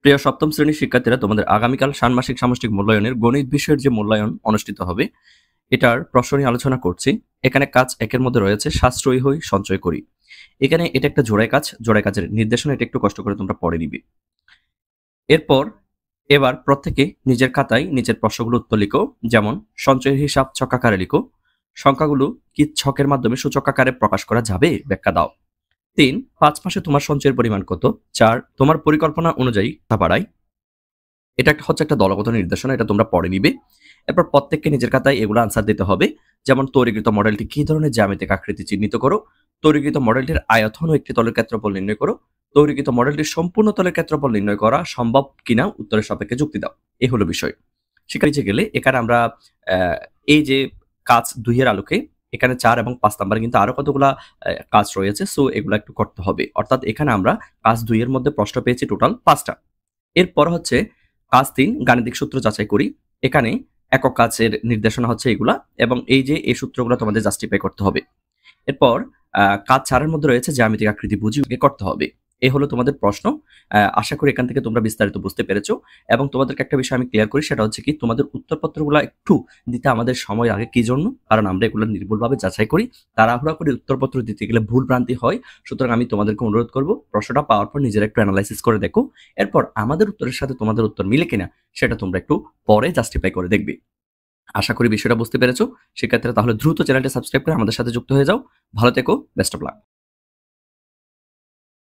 প্রিয় সপ্তম শ্রেণীর শিক্ষার্থীরা, তোমাদের আগামীকাল ষান্মাসিক সামষ্টিক মূল্যায়নের গণিত বিষয়ের যে মূল্যায়ন অনুষ্ঠিত হবে, এটার প্রশ্ন নিয়ে আলোচনা করছি। এখানে কাজ একের মধ্যে রয়েছে সাশ্রয়ী হই সঞ্চয় করি। এখানে এটা একটা জোড়ায় কাজ, জোড়ায় কাজের নির্দেশনা এটা একটু কষ্ট করে তোমরা পড়ে নিবে। এরপর এবার প্রত্যেকে নিজের খাতায় নিচের প্রশ্নগুলো উত্তর লিখো। যেমন সঞ্চয়ের হিসাব ছকাকারে লিখো। সংখ্যাগুলো কি ছকের মাধ্যমে সূচকাকারে প্রকাশ করা যাবে? ব্যাখ্যা দাও। ৩. ৫ মাসে তোমার সঞ্চয়ের পরিমাণ কত? ৪. তোমার পরিকল্পনা অনুযায়ী তা বাড়াই। এটা হচ্ছে একটা দলগত নির্দেশনা, এটা তোমরা পড়ে নিবে। এরপর প্রত্যেককে নিজের খাতায় এগুলো আনসার দিতে হবে। যেমন তৈরিকৃত মডেলটি কি ধরনের জ্যামিতিক আকৃতি চিহ্নিত করো। তৈরিকৃত মডেলটির আয়তন ও একটি তলের ক্ষেত্রফল নির্ণয় করো। তৈরিকৃত মডেলটির সম্পূর্ণ তলের ক্ষেত্রফল নির্ণয় করা সম্ভব কিনা উত্তরের সাপেক্ষে যুক্তি দাও। এই হলো বিষয়। শিক্ষার্থী গেলে এখানে আমরা এই যে কাজ ২ এর আলোকে এখানে ৪ এবং ৫ নাম্বারে কিন্তু আরো কতগুলা কাজ রয়েছে। সো এগুলা একটু করতে হবে। অর্থাৎ এখানে আমরা কাজ ২ এর মধ্যে প্রশ্ন পেয়েছি টোটাল ৫ টা। এরপর হচ্ছে কাজ ৩ গাণিতিক সূত্র যাচাই করি। এখানে একক কাজের নির্দেশনা হচ্ছে এগুলা এবং এই যে এই সূত্রগুলো তোমাদের জাস্টিফাই করতে হবে। এরপর কাজ ৪ এর মধ্যে রয়েছে জ্যামিতিক আকৃতি বুঝে করতে হবে। এই হলো তোমাদের প্রশ্ন। আশা করি এখান থেকে তোমরা বিস্তারিত বুঝতে পেরেছো এবং তোমাদেরকে একটা বিষয় আমি ক্লিয়ার করি, সেটা হচ্ছে কি তোমাদের উত্তরপত্রগুলা একটু দিতে আমাদের সময় লাগে। কি জন্য? কারণ আমরা এগুলো নির্ভুলভাবে যাচাই করি। তাড়াহুড়া করে উত্তরপত্র দিতে গেলে ভুল ভ্রান্তি হয়। সুতরাং আমি তোমাদেরকে অনুরোধ করব প্রশ্নটা পাওয়ার পর নিজেরা একটু এনালাইসিস করে দেখো। এরপর আমাদের উত্তরের সাথে তোমাদের উত্তর মিলে কিনা সেটা তোমরা একটু পরে জাস্টিফাই করে দেখবে। আশা করি বিষয়টা বুঝতে পেরেছো। শিক্ষার্থীরা তাহলে দ্রুত চ্যানেলটি সাবস্ক্রাইব করে আমাদের সাথে যুক্ত হয়ে যাও। ভালো থেকো। Best of luck.